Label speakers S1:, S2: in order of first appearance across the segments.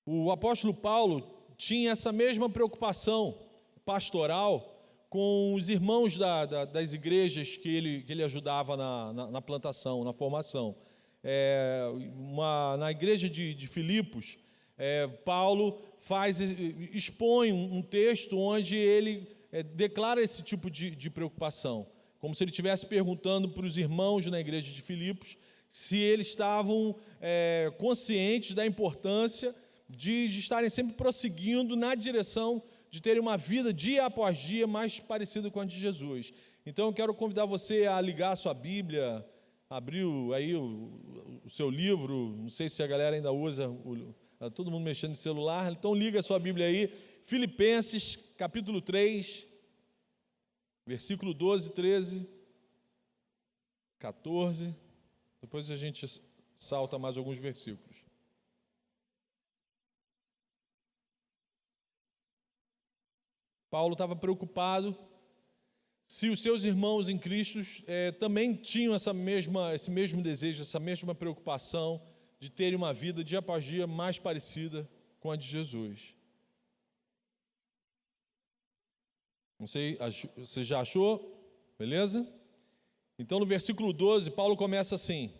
S1: O apóstolo Paulo tinha essa mesma preocupação pastoral com os irmãos das igrejas que ele ajudava na plantação, na formação. Na igreja de Filipos, Paulo expõe um texto onde ele declara esse tipo de preocupação, como se ele estivesse perguntando para os irmãos na igreja de Filipos se eles estavam conscientes da importância de estarem sempre prosseguindo na direção de terem uma vida dia após dia mais parecida com a de Jesus. Então eu quero convidar você a ligar a sua Bíblia, abrir aí o seu livro. Não sei se a galera ainda usa, todo mundo mexendo no celular, então liga a sua Bíblia aí, Filipenses capítulo 3, versículo 12, 13, 14, depois a gente salta mais alguns versículos. Paulo estava preocupado se os seus irmãos em Cristo também tinham esse mesmo desejo, essa mesma preocupação de terem uma vida dia após dia mais parecida com a de Jesus. Não sei, você já achou? Beleza? Então no versículo 12, Paulo começa assim: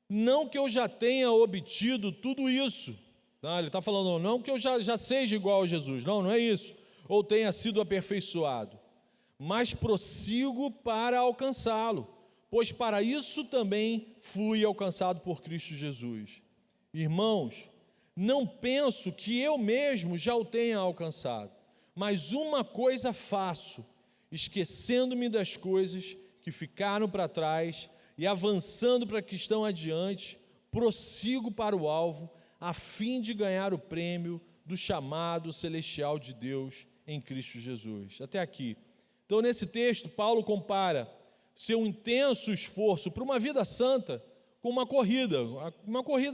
S1: não que eu já tenha obtido tudo isso. Não, ele está falando, não que eu já seja igual a Jesus. Não é isso. Ou tenha sido aperfeiçoado, mas prossigo para alcançá-lo, pois para isso também fui alcançado por Cristo Jesus. Irmãos, não penso que eu mesmo já o tenha alcançado, mas uma coisa faço, esquecendo-me das coisas que ficaram para trás e avançando para que estão adiante, prossigo para o alvo, a fim de ganhar o prêmio do chamado celestial de Deus em Cristo Jesus. Até aqui. Então, nesse texto, Paulo compara seu intenso esforço para uma vida santa com uma corrida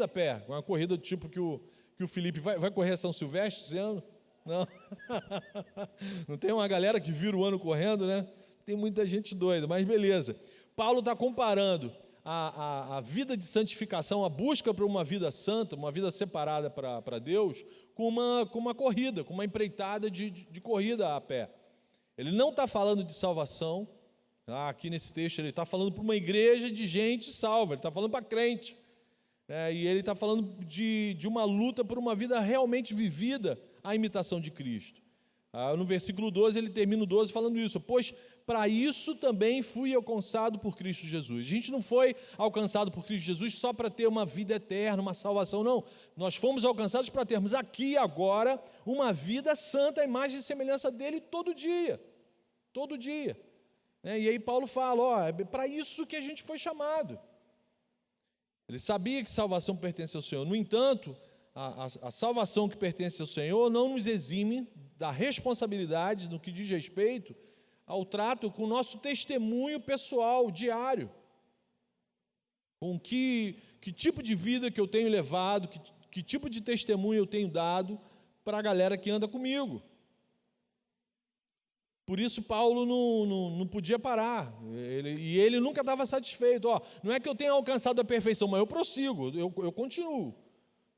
S1: a pé, uma corrida do tipo que o Felipe vai correr a São Silvestre esse ano? Não. Não tem uma galera que vira o ano correndo, né? Tem muita gente doida, mas beleza. Paulo está comparando a vida de santificação, a busca por uma vida santa, uma vida separada para Deus, com uma corrida, com uma empreitada de corrida a pé. Ele não está falando de salvação, aqui nesse texto ele está falando para uma igreja de gente salva, ele está falando para crente, e ele está falando de uma luta por uma vida realmente vivida à imitação de Cristo. No versículo 12, ele termina o 12 falando isso: pois para isso também fui alcançado por Cristo Jesus. A gente não foi alcançado por Cristo Jesus só para ter uma vida eterna, uma salvação, não. Nós fomos alcançados para termos aqui e agora uma vida santa, a imagem e semelhança dele todo dia. Todo dia. E aí Paulo fala, é para isso que a gente foi chamado. Ele sabia que salvação pertence ao Senhor. No entanto, a salvação que pertence ao Senhor não nos exime da responsabilidade no que diz respeito ao trato com o nosso testemunho pessoal, diário. Com que tipo de vida que eu tenho levado, que tipo de testemunho eu tenho dado para a galera que anda comigo. Por isso Paulo não podia parar, ele nunca estava satisfeito. Não é que eu tenha alcançado a perfeição, mas eu prossigo, eu continuo.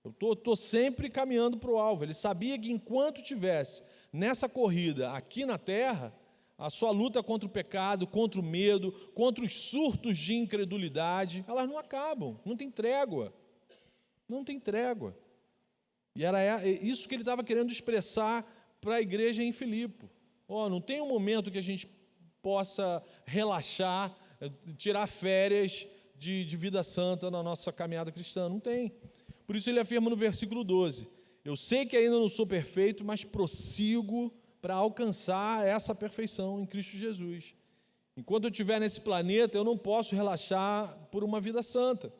S1: Eu estou sempre caminhando para o alvo. Ele sabia que enquanto tivesse nessa corrida aqui na terra, a sua luta contra o pecado, contra o medo, contra os surtos de incredulidade, elas não acabam, não tem trégua. Não tem trégua. E era isso que ele estava querendo expressar para a igreja em Filipe. Não tem um momento que a gente possa relaxar, tirar férias de vida santa na nossa caminhada cristã. Não tem. Por isso ele afirma no versículo 12: eu sei que ainda não sou perfeito, mas prossigo para alcançar essa perfeição em Cristo Jesus. Enquanto eu estiver nesse planeta, eu não posso relaxar por uma vida santa.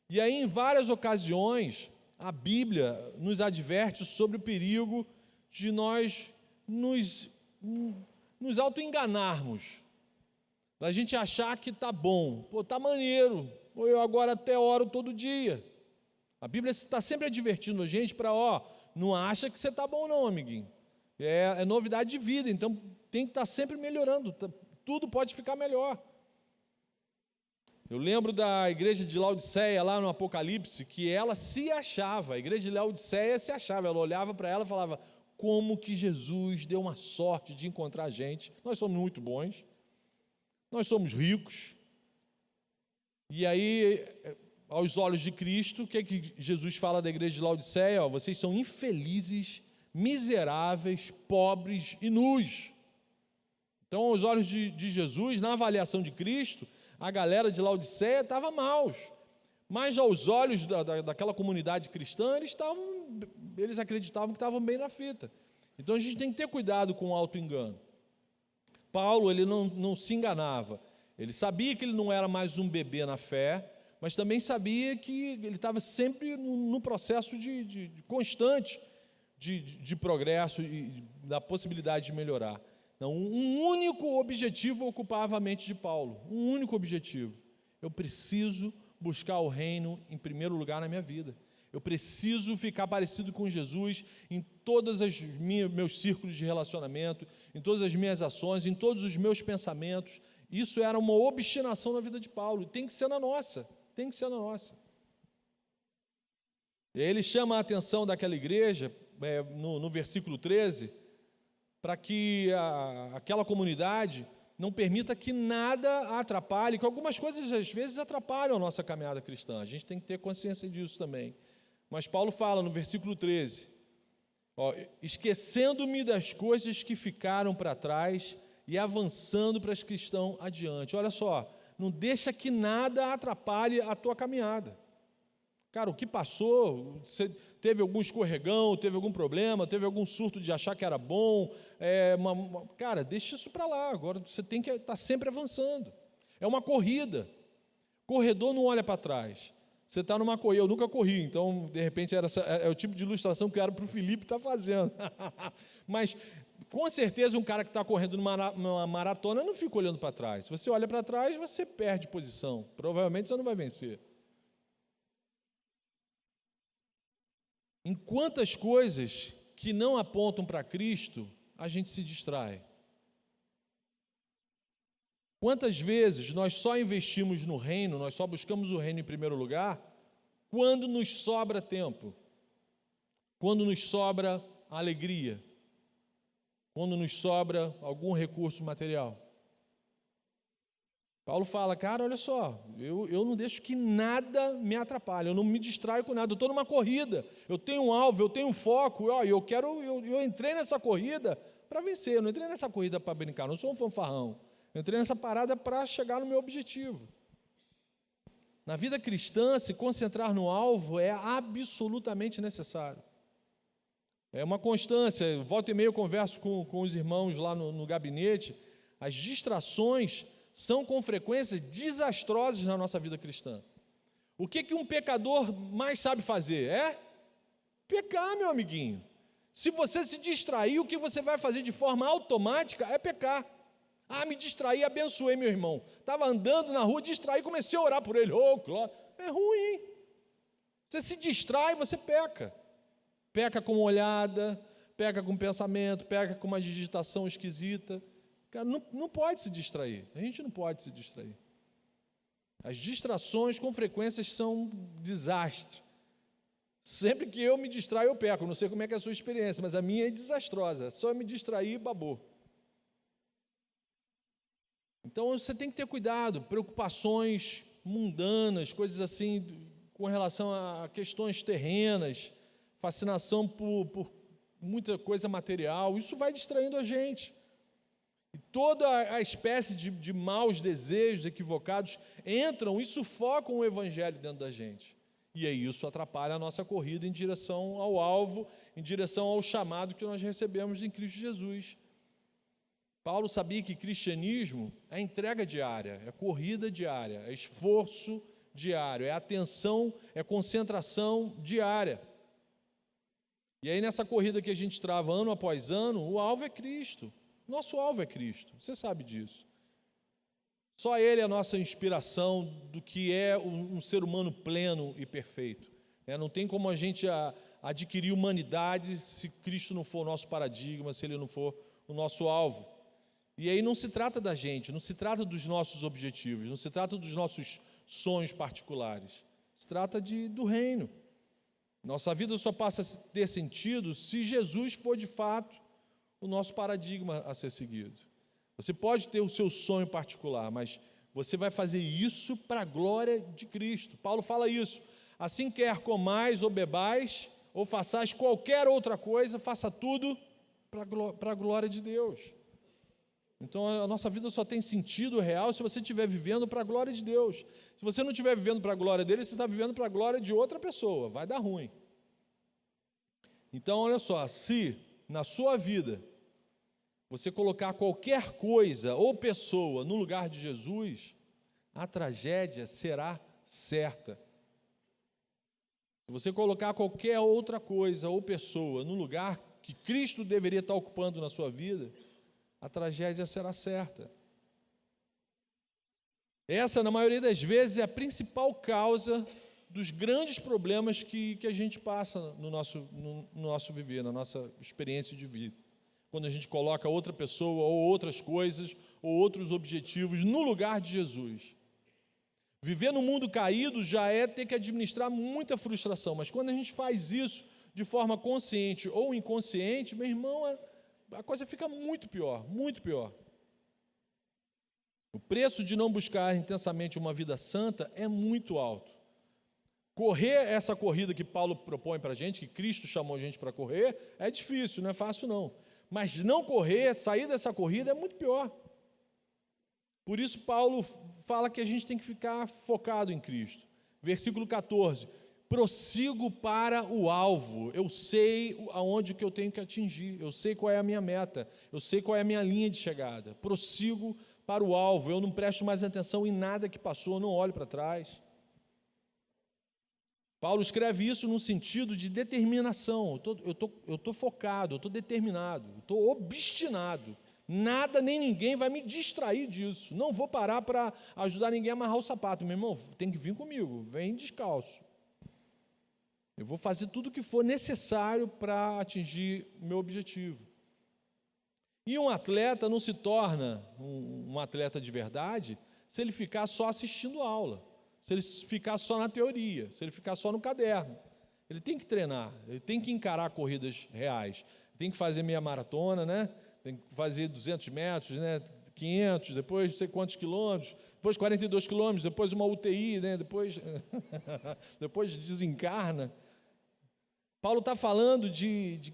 S1: E aí, em várias ocasiões, a Bíblia nos adverte sobre o perigo de nós nos auto-enganarmos, da gente achar que está bom, está maneiro, eu agora até oro todo dia. A Bíblia está sempre advertindo a gente para, não acha que você está bom não, amiguinho. É novidade de vida, então tem que estar sempre melhorando, tudo pode ficar melhor. Eu lembro da igreja de Laodiceia, lá no Apocalipse, que ela se achava, a igreja de Laodiceia se achava, ela olhava para ela e falava: como que Jesus deu uma sorte de encontrar a gente, nós somos muito bons, nós somos ricos. E aí, aos olhos de Cristo, o que Jesus fala da igreja de Laodiceia? Vocês são infelizes, miseráveis, pobres e nus. Então, aos olhos de Jesus, na avaliação de Cristo, a galera de Laodiceia estava maus, mas aos olhos daquela comunidade cristã, eles acreditavam que estavam bem na fita. Então a gente tem que ter cuidado com o auto-engano. Paulo, ele não se enganava, ele sabia que ele não era mais um bebê na fé, mas também sabia que ele estava sempre no processo de constante de progresso e da possibilidade de melhorar. Então, um único objetivo ocupava a mente de Paulo, um único objetivo: eu preciso buscar o reino em primeiro lugar na minha vida, eu preciso ficar parecido com Jesus em todos os meus círculos de relacionamento, em todas as minhas ações, em todos os meus pensamentos. Isso era uma obstinação na vida de Paulo, tem que ser na nossa, tem que ser na nossa. E aí ele chama a atenção daquela igreja, no versículo 13, para que aquela comunidade não permita que nada a atrapalhe, que algumas coisas às vezes atrapalham a nossa caminhada cristã, a gente tem que ter consciência disso também. Mas Paulo fala no versículo 13, esquecendo-me das coisas que ficaram para trás e avançando para as que estão adiante. Olha só, não deixa que nada atrapalhe a tua caminhada. Cara, o que passou, você teve algum escorregão, teve algum problema, teve algum surto de achar que era bom, cara, deixa isso para lá, agora você tem que estar sempre avançando. É uma corrida, corredor não olha para trás. Você está numa corrida, eu nunca corri, então de repente é o tipo de ilustração que era para o Felipe estar fazendo. Mas com certeza um cara que está correndo numa maratona não fica olhando para trás. Se você olha para trás, você perde posição, provavelmente você não vai vencer. Em quantas coisas que não apontam para Cristo, a gente se distrai. Quantas vezes nós só investimos no reino, nós só buscamos o reino em primeiro lugar, quando nos sobra tempo, quando nos sobra alegria, quando nos sobra algum recurso material. Paulo fala, cara, olha só, eu não deixo que nada me atrapalhe, eu não me distraio com nada, eu estou numa corrida, eu tenho um alvo, eu tenho um foco, eu entrei nessa corrida para vencer, eu não entrei nessa corrida para brincar, não sou um fanfarrão, eu entrei nessa parada para chegar no meu objetivo. Na vida cristã, se concentrar no alvo é absolutamente necessário. É uma constância, volta e meia eu converso com os irmãos lá no gabinete, as distrações são com frequência desastrosas na nossa vida cristã. O que um pecador mais sabe fazer? É pecar, meu amiguinho. Se você se distrair, o que você vai fazer de forma automática é pecar. Me distraí, abençoei meu irmão. Estava andando na rua, distraí, comecei a orar por ele. Glória. É ruim. Você se distrai, você peca. Peca com olhada, peca com pensamento, peca com uma digitação esquisita. Cara, não pode se distrair. A gente não pode se distrair. As distrações, com frequência, são um desastre. Sempre que eu me distraio, eu peco. Não sei como é que é a sua experiência, mas a minha é desastrosa. Só me distrair, babou. Então, você tem que ter cuidado. Preocupações mundanas, coisas assim, com relação a questões terrenas, fascinação por muita coisa material, isso vai distraindo a gente. E toda a espécie de maus desejos equivocados entram e sufocam o evangelho dentro da gente. E aí isso atrapalha a nossa corrida em direção ao alvo, em direção ao chamado que nós recebemos em Cristo Jesus. Paulo sabia que cristianismo é entrega diária, é corrida diária, é esforço diário, é atenção, é concentração diária. E aí nessa corrida que a gente trava ano após ano, o alvo é Cristo. Nosso alvo é Cristo, você sabe disso. Só Ele é a nossa inspiração do que é um ser humano pleno e perfeito. Não tem como a gente adquirir humanidade se Cristo não for o nosso paradigma, se Ele não for o nosso alvo. E aí não se trata da gente, não se trata dos nossos objetivos, não se trata dos nossos sonhos particulares. Se trata do reino. Nossa vida só passa a ter sentido se Jesus for de fato o nosso paradigma a ser seguido. Você pode ter o seu sonho particular, mas você vai fazer isso para a glória de Cristo. Paulo fala isso. Assim quer comais ou bebais, ou façais qualquer outra coisa, faça tudo para a glória de Deus. Então a nossa vida só tem sentido real se você estiver vivendo para a glória de Deus. Se você não estiver vivendo para a glória dele, você está vivendo para a glória de outra pessoa, vai dar ruim. Então olha só, se na sua vida você colocar qualquer coisa ou pessoa no lugar de Jesus, a tragédia será certa. Se você colocar qualquer outra coisa ou pessoa no lugar que Cristo deveria estar ocupando na sua vida, a tragédia será certa. Essa, na maioria das vezes, é a principal causa dos grandes problemas que a gente passa no nosso viver, na nossa experiência de vida. Quando a gente coloca outra pessoa ou outras coisas ou outros objetivos no lugar de Jesus. Viver no mundo caído já é ter que administrar muita frustração, mas quando a gente faz isso de forma consciente ou inconsciente, meu irmão, a coisa fica muito pior, muito pior. O preço de não buscar intensamente uma vida santa é muito alto. Correr essa corrida que Paulo propõe para a gente, que Cristo chamou a gente para correr, é difícil, não é fácil não. Mas não correr, sair dessa corrida é muito pior. Por isso Paulo fala que a gente tem que ficar focado em Cristo. Versículo 14, prossigo para o alvo, eu sei aonde que eu tenho que atingir, eu sei qual é a minha meta, eu sei qual é a minha linha de chegada, prossigo para o alvo, eu não presto mais atenção em nada que passou, não olho para trás. Paulo escreve isso no sentido de determinação, eu estou focado, eu estou determinado, eu estou obstinado, nada nem ninguém vai me distrair disso, não vou parar para ajudar ninguém a amarrar o sapato, meu irmão, tem que vir comigo, vem descalço. Eu vou fazer tudo o que for necessário para atingir o meu objetivo. E um atleta não se torna um atleta de verdade se ele ficar só assistindo aula, se ele ficar só na teoria, se ele ficar só no caderno. Ele tem que treinar, ele tem que encarar corridas reais, tem que fazer meia maratona, né? Tem que fazer 200 metros, né? 500, depois não sei quantos quilômetros, depois 42 quilômetros, depois uma UTI, né? depois desencarna. Paulo está falando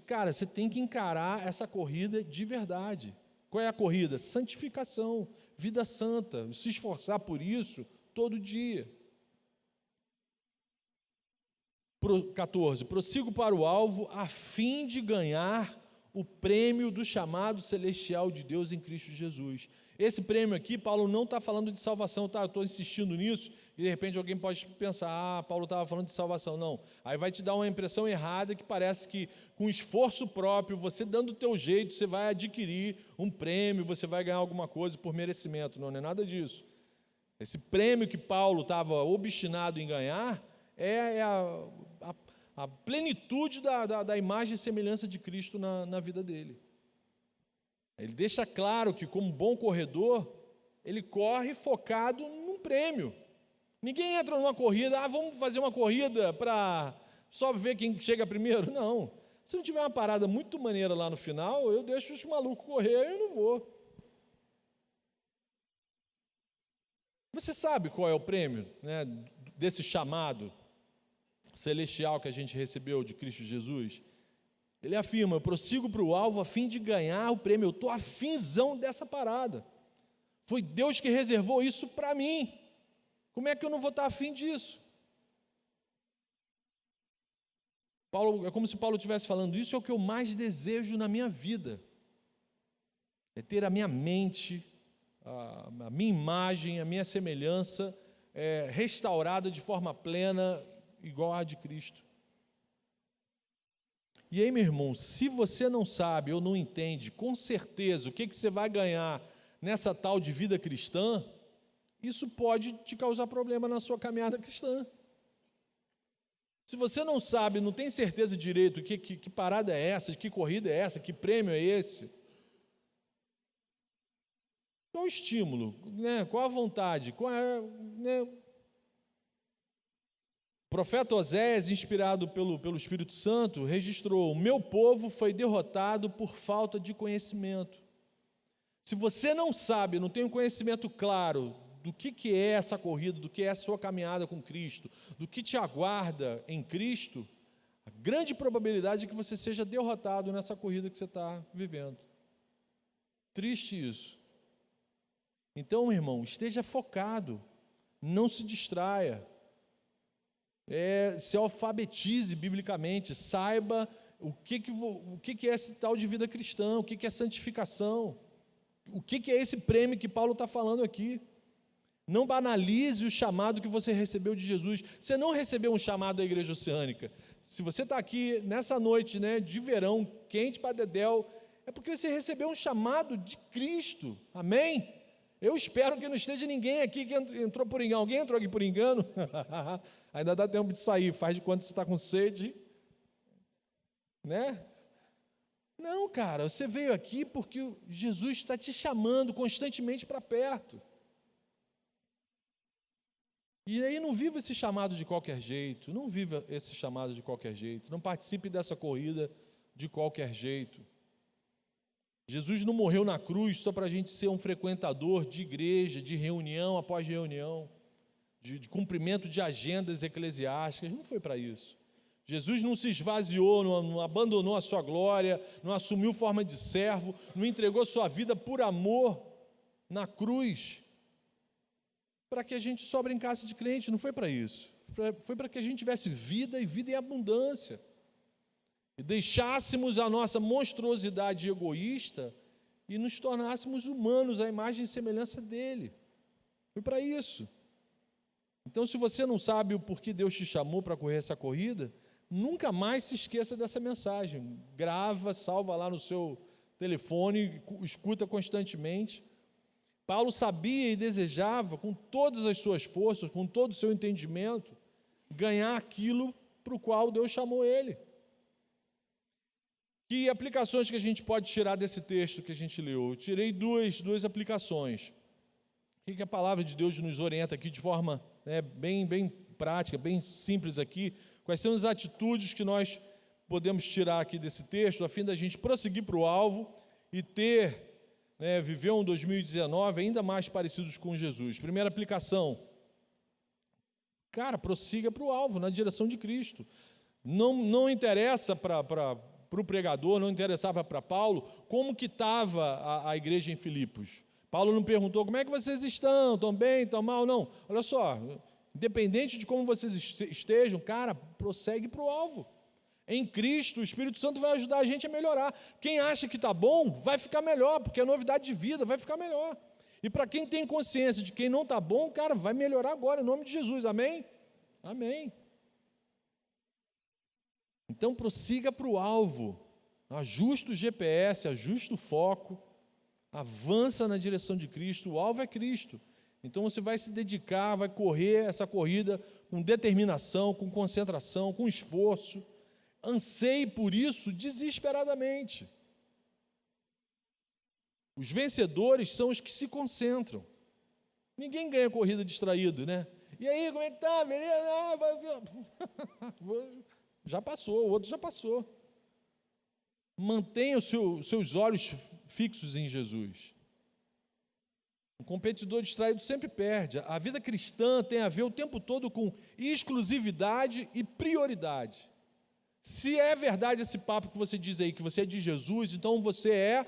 S1: cara, você tem que encarar essa corrida de verdade. Qual é a corrida? Santificação, vida santa, se esforçar por isso todo dia. 14, prossigo para o alvo a fim de ganhar o prêmio do chamado celestial de Deus em Cristo Jesus. Esse prêmio aqui, Paulo não está falando de salvação, tá? Eu estou insistindo nisso, e de repente alguém pode pensar, Paulo estava falando de salvação. Não, aí vai te dar uma impressão errada, que parece que com esforço próprio, você dando o teu jeito, você vai adquirir um prêmio, você vai ganhar alguma coisa por merecimento. Não é nada disso. Esse prêmio que Paulo estava obstinado em ganhar, é a plenitude da imagem e semelhança de Cristo na vida dele. Ele deixa claro que, como bom corredor, ele corre focado num prêmio. Ninguém entra numa corrida, vamos fazer uma corrida para só ver quem chega primeiro. Não. Se não tiver uma parada muito maneira lá no final, eu deixo os malucos correr, eu não vou. Você sabe qual é o prêmio, né, desse chamado celestial que a gente recebeu de Cristo Jesus? Ele afirma, eu prossigo para o alvo a fim de ganhar o prêmio, eu estou afinzão dessa parada. Foi Deus que reservou isso para mim. Como é que eu não vou estar afim disso? É como se Paulo estivesse falando, isso é o que eu mais desejo na minha vida. É ter a minha mente, a minha imagem, a minha semelhança restaurada de forma plena, igual à de Cristo. E aí, meu irmão, se você não sabe ou não entende com certeza o que você vai ganhar nessa tal de vida cristã, isso pode te causar problema na sua caminhada cristã. Se você não sabe, não tem certeza direito que parada é essa, que corrida é essa, que prêmio é esse, qual o estímulo, né? Qual a vontade, qual é, né? profeta Oséias, inspirado pelo Espírito Santo, registrou: o meu povo foi derrotado por falta de conhecimento. Se você não sabe, não tem um conhecimento claro do que é essa corrida, do que é a sua caminhada com Cristo, do que te aguarda em Cristo, a grande probabilidade é que você seja derrotado nessa corrida que você está vivendo. Triste isso. Então, meu irmão, esteja focado, não se distraia, se alfabetize biblicamente, saiba o que é esse tal de vida cristã, o que é santificação, o que é esse prêmio que Paulo está falando aqui. Não banalize o chamado que você recebeu de Jesus. Você não recebeu um chamado da Igreja Oceânica. Se você está aqui nessa noite, né, de verão, quente para dedéu, é porque você recebeu um chamado de Cristo. Amém? Eu espero que não esteja ninguém aqui que entrou por engano. Alguém entrou aqui por engano? Ainda dá tempo de sair. Faz de conta que você está com sede. Né? Não, cara, você veio aqui porque Jesus está te chamando constantemente para perto. E aí não viva esse chamado de qualquer jeito, não viva esse chamado de qualquer jeito, não participe dessa corrida de qualquer jeito. Jesus não morreu na cruz só para a gente ser um frequentador de igreja, de reunião após reunião, de cumprimento de agendas eclesiásticas, não foi para isso. Jesus não se esvaziou, não abandonou a sua glória, não assumiu forma de servo, não entregou sua vida por amor na cruz, para que a gente só brincasse de crente, não foi para isso. Foi para que a gente tivesse vida e vida em abundância. E deixássemos a nossa monstruosidade egoísta e nos tornássemos humanos à imagem e semelhança dele. Foi para isso. Então, se você não sabe o porquê Deus te chamou para correr essa corrida, nunca mais se esqueça dessa mensagem. Grava, salva lá no seu telefone, escuta constantemente. Paulo sabia e desejava, com todas as suas forças, com todo o seu entendimento, ganhar aquilo para o qual Deus chamou ele. Que aplicações que a gente pode tirar desse texto que a gente leu? Eu tirei duas aplicações. O que a palavra de Deus nos orienta aqui de forma bem prática, bem simples aqui? Quais são as atitudes que nós podemos tirar aqui desse texto, a fim da gente prosseguir para o alvo e viver um 2019 ainda mais parecidos com Jesus? Primeira aplicação, cara, prossiga para o alvo, na direção de Cristo. Não interessa para o pregador, não interessava para Paulo como que estava a igreja em Filipos. Paulo não perguntou: como é que vocês estão? Estão bem? Estão mal? Não. Olha só, independente de como vocês estejam, cara, prossegue para o alvo. Em Cristo, o Espírito Santo vai ajudar a gente a melhorar. Quem acha que está bom, vai ficar melhor, porque é novidade de vida, vai ficar melhor. E para quem tem consciência de quem não está bom, cara, vai melhorar agora, em nome de Jesus, amém? Amém. Então, prossiga para o alvo, ajusta o GPS, ajusta o foco, avança na direção de Cristo, o alvo é Cristo. Então, você vai se dedicar, vai correr essa corrida com determinação, com concentração, com esforço. Anseie por isso desesperadamente. Os vencedores são os que se concentram. Ninguém ganha corrida distraído, né? E aí, como é que tá? Beleza? Já passou, o outro já passou. Mantenha os seus olhos fixos em Jesus. Um competidor distraído sempre perde. A vida cristã tem a ver o tempo todo com exclusividade e prioridade. Se é verdade esse papo que você diz aí, que você é de Jesus, então você é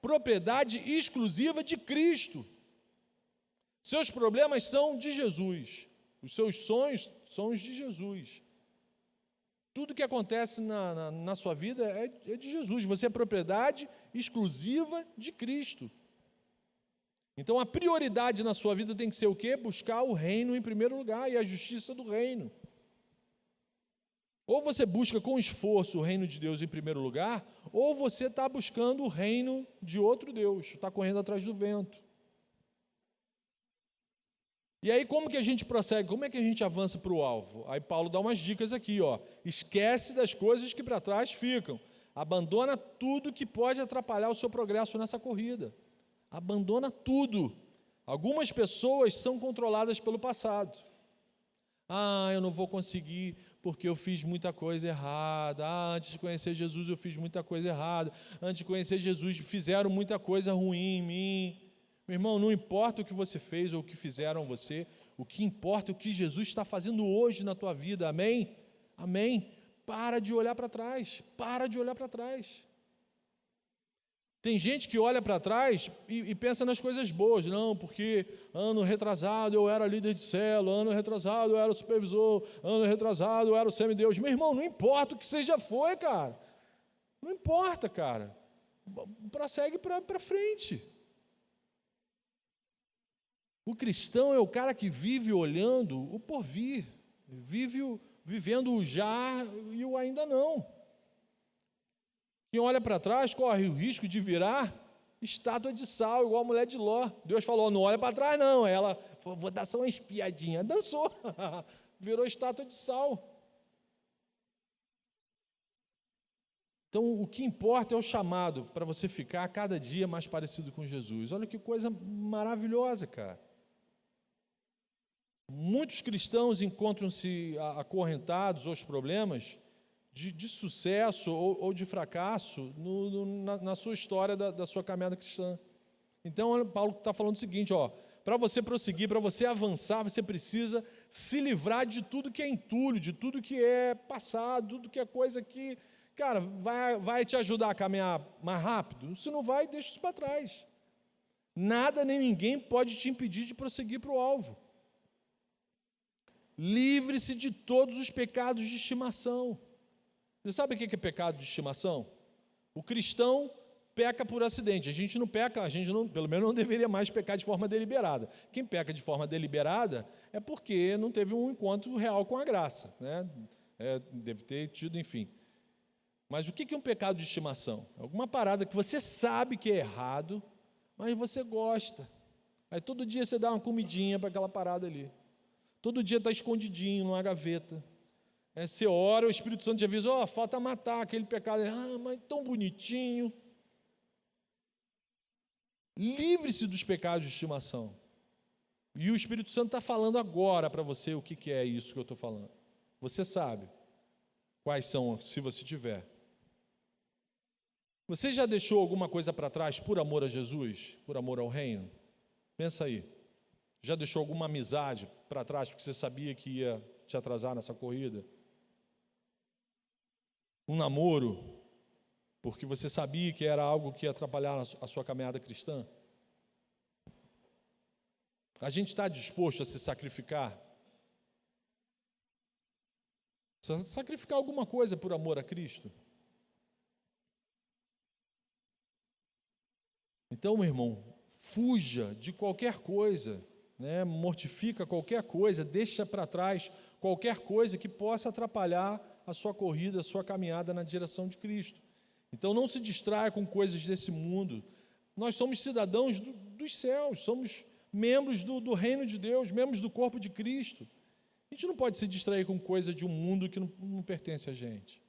S1: propriedade exclusiva de Cristo. Seus problemas são de Jesus. Os seus sonhos são os de Jesus. Tudo que acontece na sua vida é de Jesus. Você é propriedade exclusiva de Cristo. Então a prioridade na sua vida tem que ser o quê? Buscar o reino em primeiro lugar e a justiça do reino. Ou você busca com esforço o reino de Deus em primeiro lugar, ou você está buscando o reino de outro Deus, está correndo atrás do vento. E aí como que a gente prossegue? Como é que a gente avança para o alvo? Aí Paulo dá umas dicas aqui, ó. Esquece das coisas que para trás ficam. Abandona tudo que pode atrapalhar o seu progresso nessa corrida. Abandona tudo. Algumas pessoas são controladas pelo passado. Eu não vou conseguir porque eu fiz muita coisa errada. Antes de conhecer Jesus eu fiz muita coisa errada. Antes de conhecer Jesus fizeram muita coisa ruim em mim. Meu irmão, não importa o que você fez ou o que fizeram a você, o que importa é o que Jesus está fazendo hoje na tua vida, amém? Amém? Para de olhar para trás, para de olhar para trás. Tem gente que olha para trás e pensa nas coisas boas, não, porque ano retrasado eu era líder de célula, ano retrasado eu era supervisor, ano retrasado eu era o semideus. Meu irmão, não importa o que você já foi, cara, não importa, cara, prossegue para frente. O cristão é o cara que vive olhando o porvir, vive vivendo o já e o ainda não. Quem olha para trás corre o risco de virar estátua de sal, igual a mulher de Ló. Deus falou, não olha para trás não. Ela falou, vou dar só uma espiadinha. Dançou, virou estátua de sal. Então, o que importa é o chamado para você ficar a cada dia mais parecido com Jesus. Olha que coisa maravilhosa, cara. Muitos cristãos encontram-se acorrentados aos problemas de sucesso ou de fracasso na sua história da sua caminhada cristã. Então, olha, Paulo está falando o seguinte, para você prosseguir, para você avançar, você precisa se livrar de tudo que é entulho, de tudo que é passado, tudo que é coisa que, cara, vai te ajudar a caminhar mais rápido. Se não vai, deixa isso para trás. Nada nem ninguém pode te impedir de prosseguir para o alvo. Livre-se de todos os pecados de estimação. Você sabe o que é pecado de estimação? O cristão peca por acidente. A gente não peca, pelo menos não deveria mais pecar de forma deliberada. Quem peca de forma deliberada é porque não teve um encontro real com a graça, né? Deve ter tido, enfim. Mas o que é um pecado de estimação? É alguma parada que você sabe que é errado, mas você gosta. Aí todo dia você dá uma comidinha para aquela parada ali. Todo dia está escondidinho numa gaveta. Você ora, o Espírito Santo te avisa, falta matar aquele pecado. Mas tão bonitinho. Livre-se dos pecados de estimação. E o Espírito Santo está falando agora para você o que é isso que eu estou falando. Você sabe quais são, se você tiver. Você já deixou alguma coisa para trás por amor a Jesus? Por amor ao reino? Pensa aí. Já deixou alguma amizade para trás porque você sabia que ia te atrasar nessa corrida? Um namoro, porque você sabia que era algo que ia atrapalhar a sua caminhada cristã? A gente está disposto a se sacrificar? Sacrificar alguma coisa por amor a Cristo? Então, meu irmão, fuja de qualquer coisa, né? Mortifica qualquer coisa, deixa para trás qualquer coisa que possa atrapalhar a sua corrida, a sua caminhada na direção de Cristo. Então não se distraia com coisas desse mundo. Nós somos cidadãos dos céus, somos membros do reino de Deus, membros do corpo de Cristo. A gente não pode se distrair com coisa de um mundo que não pertence a gente.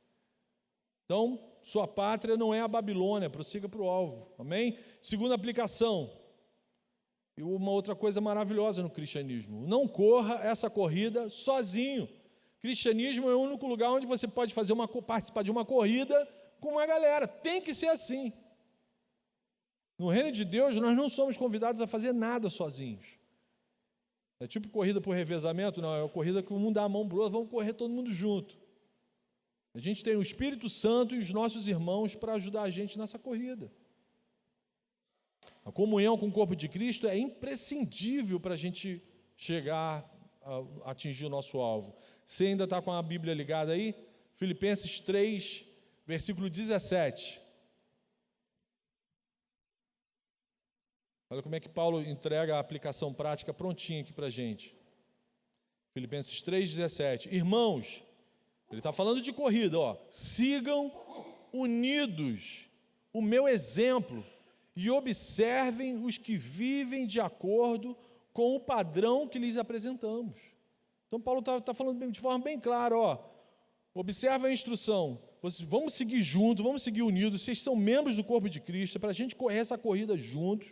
S1: Então, sua pátria não é a Babilônia, prossiga para o alvo, amém? Segunda aplicação, e uma outra coisa maravilhosa no cristianismo, não corra essa corrida sozinho. Cristianismo é o único lugar onde você pode participar de uma corrida com uma galera, tem que ser assim. No reino de Deus, nós não somos convidados a fazer nada sozinhos. É tipo corrida por revezamento, não, é uma corrida que um dá a mão para o outro, vamos correr todo mundo junto. A gente tem o Espírito Santo e os nossos irmãos para ajudar a gente nessa corrida. A comunhão com o corpo de Cristo é imprescindível para a gente chegar a atingir o nosso alvo. Você ainda está com a Bíblia ligada aí? Filipenses 3, versículo 17. Olha como é que Paulo entrega a aplicação prática prontinha aqui para a gente. Filipenses 3, 17. Irmãos, ele está falando de corrida, sigam unidos o meu exemplo e observem os que vivem de acordo com o padrão que lhes apresentamos. Então Paulo está falando de forma bem clara, observa a instrução, vamos seguir juntos, vamos seguir unidos, vocês são membros do corpo de Cristo, para a gente correr essa corrida juntos,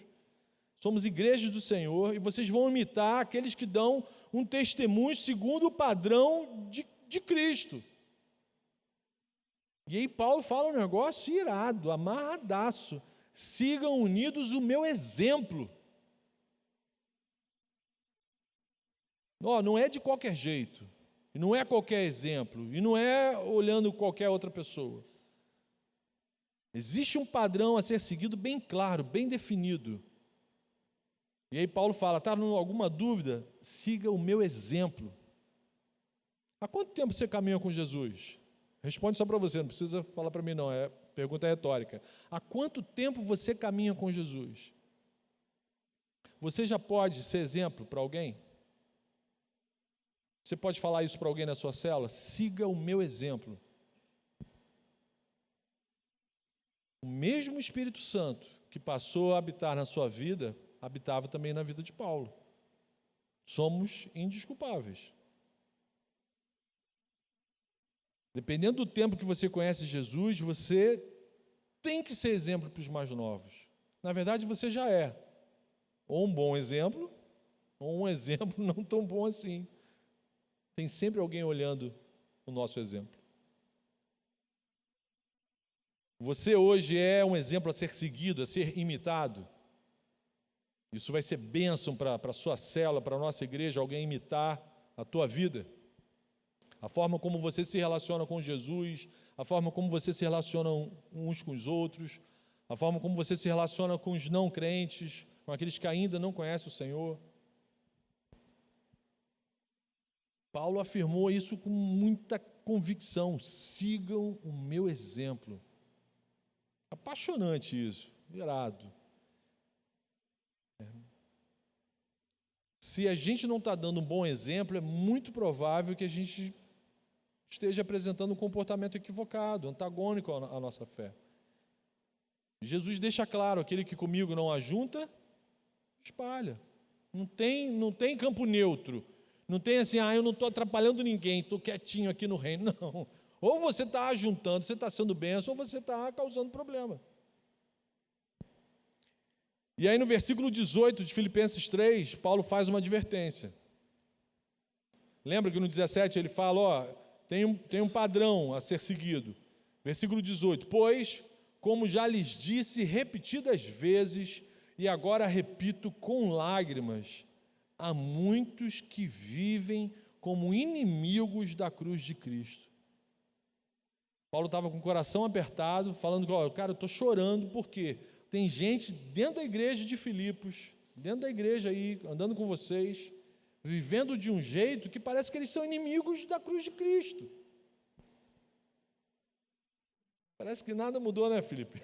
S1: somos igrejas do Senhor, e vocês vão imitar aqueles que dão um testemunho segundo o padrão de Cristo. E aí Paulo fala um negócio irado, amarradaço. Sigam unidos o meu exemplo. Não é de qualquer jeito, e não é qualquer exemplo, e não é olhando qualquer outra pessoa. Existe um padrão a ser seguido bem claro, bem definido. E aí Paulo fala, está alguma dúvida? Siga o meu exemplo. Há quanto tempo você caminha com Jesus? Responde só para você, não precisa falar para mim não, pergunta retórica. Há quanto tempo você caminha com Jesus? Você já pode ser exemplo para alguém? Você pode falar isso para alguém na sua célula? Siga o meu exemplo. O mesmo Espírito Santo que passou a habitar na sua vida, habitava também na vida de Paulo. Somos indesculpáveis. Dependendo do tempo que você conhece Jesus, você tem que ser exemplo para os mais novos. Na verdade, você já é. Ou um bom exemplo, ou um exemplo não tão bom assim. Tem sempre alguém olhando o nosso exemplo. Você hoje é um exemplo a ser seguido, a ser imitado. Isso vai ser bênção para a sua célula, para a nossa igreja, alguém imitar a tua vida. A forma como você se relaciona com Jesus, a forma como você se relaciona uns com os outros, a forma como você se relaciona com os não crentes, com aqueles que ainda não conhecem o Senhor. Paulo afirmou isso com muita convicção. Sigam o meu exemplo. Apaixonante isso, irado. Se a gente não está dando um bom exemplo, é muito provável que a gente esteja apresentando um comportamento equivocado, antagônico à nossa fé. Jesus deixa claro, aquele que comigo não ajunta, espalha. Não tem campo neutro. Não tem assim, eu não estou atrapalhando ninguém, estou quietinho aqui no reino. Não. Ou você está ajuntando, você está sendo bênção, ou você está causando problema. E aí no versículo 18 de Filipenses 3, Paulo faz uma advertência. Lembra que no 17 ele fala, tem um padrão a ser seguido. Versículo 18, pois, como já lhes disse repetidas vezes, e agora repito com lágrimas, há muitos que vivem como inimigos da cruz de Cristo. Paulo estava com o coração apertado, falando, cara, eu estou chorando, porque tem gente dentro da igreja de Filipos, dentro da igreja aí, andando com vocês, vivendo de um jeito que parece que eles são inimigos da cruz de Cristo. Parece que nada mudou, né, Felipe?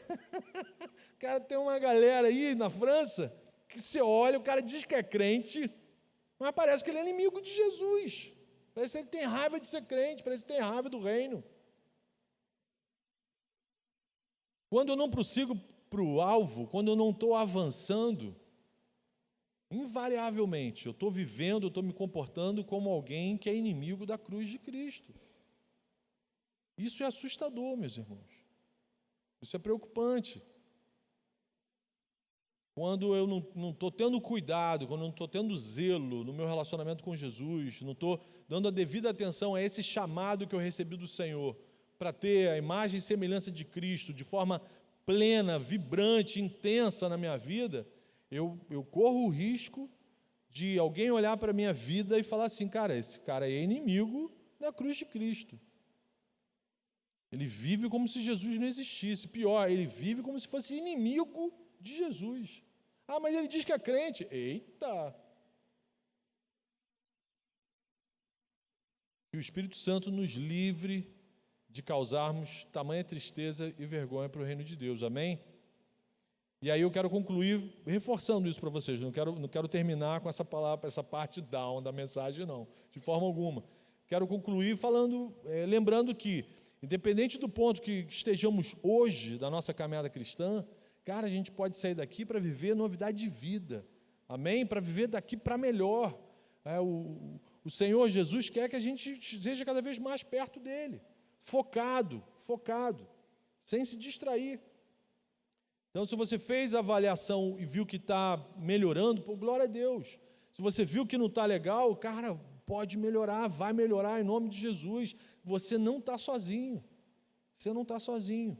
S1: Cara, tem uma galera aí na França que você olha, o cara diz que é crente, mas parece que ele é inimigo de Jesus. Parece que ele tem raiva de ser crente, parece que tem raiva do reino. Quando eu não prossigo para o alvo, quando eu não estou avançando, invariavelmente eu estou vivendo, eu estou me comportando como alguém que é inimigo da cruz de Cristo. Isso é assustador, meus irmãos. Isso é preocupante. Quando eu não estou tendo cuidado, quando eu não estou tendo zelo no meu relacionamento com Jesus, não estou dando a devida atenção a esse chamado que eu recebi do Senhor, para ter a imagem e semelhança de Cristo de forma plena, vibrante, intensa na minha vida, eu corro o risco de alguém olhar para a minha vida e falar assim, cara, esse cara é inimigo da cruz de Cristo. Ele vive como se Jesus não existisse. Pior, ele vive como se fosse inimigo de Jesus. Mas ele diz que é crente. Eita! Que o Espírito Santo nos livre de causarmos tamanha tristeza e vergonha para o reino de Deus. Amém? E aí eu quero concluir reforçando isso para vocês. Não quero terminar com essa palavra, essa parte down da mensagem, não, de forma alguma. Quero concluir falando, lembrando que, independente do ponto que estejamos hoje da nossa caminhada cristã, cara, a gente pode sair daqui para viver novidade de vida. Amém? Para viver daqui para melhor. O Senhor Jesus quer que a gente esteja cada vez mais perto dele. Focado, sem se distrair. Então, se você fez a avaliação e viu que está melhorando, glória a Deus. Se você viu que não está legal, cara, pode melhorar, vai melhorar em nome de Jesus. Você não está sozinho. Você não está sozinho.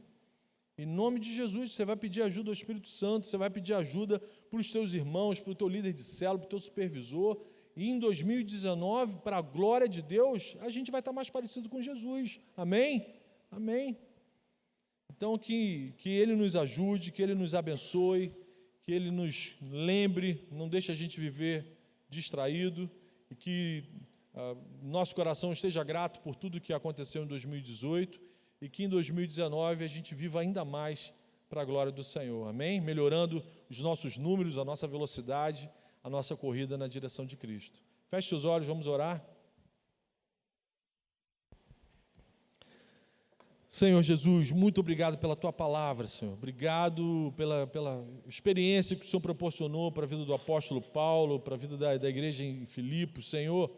S1: Em nome de Jesus, você vai pedir ajuda ao Espírito Santo, você vai pedir ajuda para os teus irmãos, para o teu líder de célula, para o teu supervisor. E em 2019, para a glória de Deus, a gente vai estar mais parecido com Jesus. Amém? Amém. Então, que Ele nos ajude, que Ele nos abençoe, que Ele nos lembre, não deixe a gente viver distraído, e que nosso coração esteja grato por tudo que aconteceu em 2018, e que em 2019 a gente viva ainda mais para a glória do Senhor. Amém? Melhorando os nossos números, a nossa velocidade, a nossa corrida na direção de Cristo. Feche os olhos, vamos orar. Senhor Jesus, muito obrigado pela Tua palavra, Senhor. Obrigado pela experiência que o Senhor proporcionou para a vida do apóstolo Paulo, para a vida da igreja em Filipos, Senhor.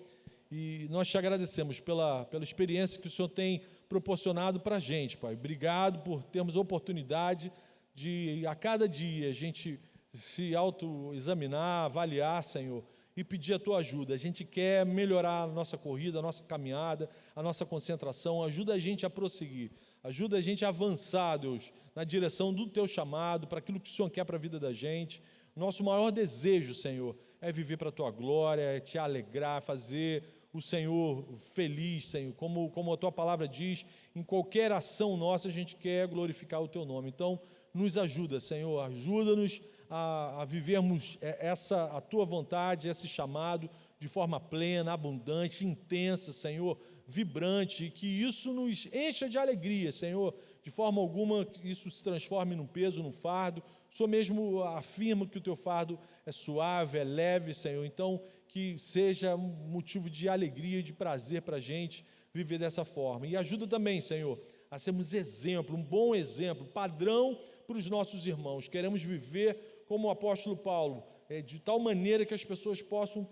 S1: E nós te agradecemos pela experiência que o Senhor tem proporcionado para a gente, Pai. Obrigado por termos a oportunidade de, a cada dia, a gente se autoexaminar, avaliar, Senhor, e pedir a Tua ajuda. A gente quer melhorar a nossa corrida, a nossa caminhada, a nossa concentração. Ajuda a gente a prosseguir. Ajuda a gente a avançar, Deus, na direção do Teu chamado, para aquilo que o Senhor quer para a vida da gente. Nosso maior desejo, Senhor, é viver para a Tua glória, é Te alegrar, fazer o Senhor feliz, Senhor. Como a Tua palavra diz, em qualquer ação nossa a gente quer glorificar o Teu nome. Então, nos ajuda, Senhor, ajuda-nos a vivermos a Tua vontade, esse chamado de forma plena, abundante, intensa, Senhor, vibrante, e que isso nos encha de alegria, Senhor. De forma alguma isso se transforme num peso, num fardo. O Senhor mesmo afirma que o Teu fardo é suave, é leve, Senhor. Então, que seja um motivo de alegria e de prazer para a gente viver dessa forma. E ajuda também, Senhor, a sermos exemplo, um bom exemplo, padrão para os nossos irmãos. Queremos viver como o apóstolo Paulo, de tal maneira que as pessoas possam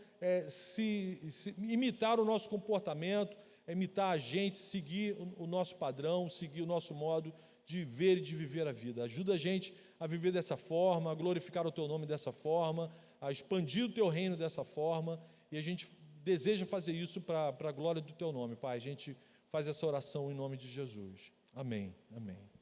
S1: imitar o nosso comportamento, imitar a gente, seguir o nosso padrão, seguir o nosso modo de ver e de viver a vida. Ajuda a gente a viver dessa forma, a glorificar o Teu nome dessa forma, a expandir o Teu reino dessa forma, e a gente deseja fazer isso para a glória do Teu nome, Pai. A gente faz essa oração em nome de Jesus. Amém. Amém.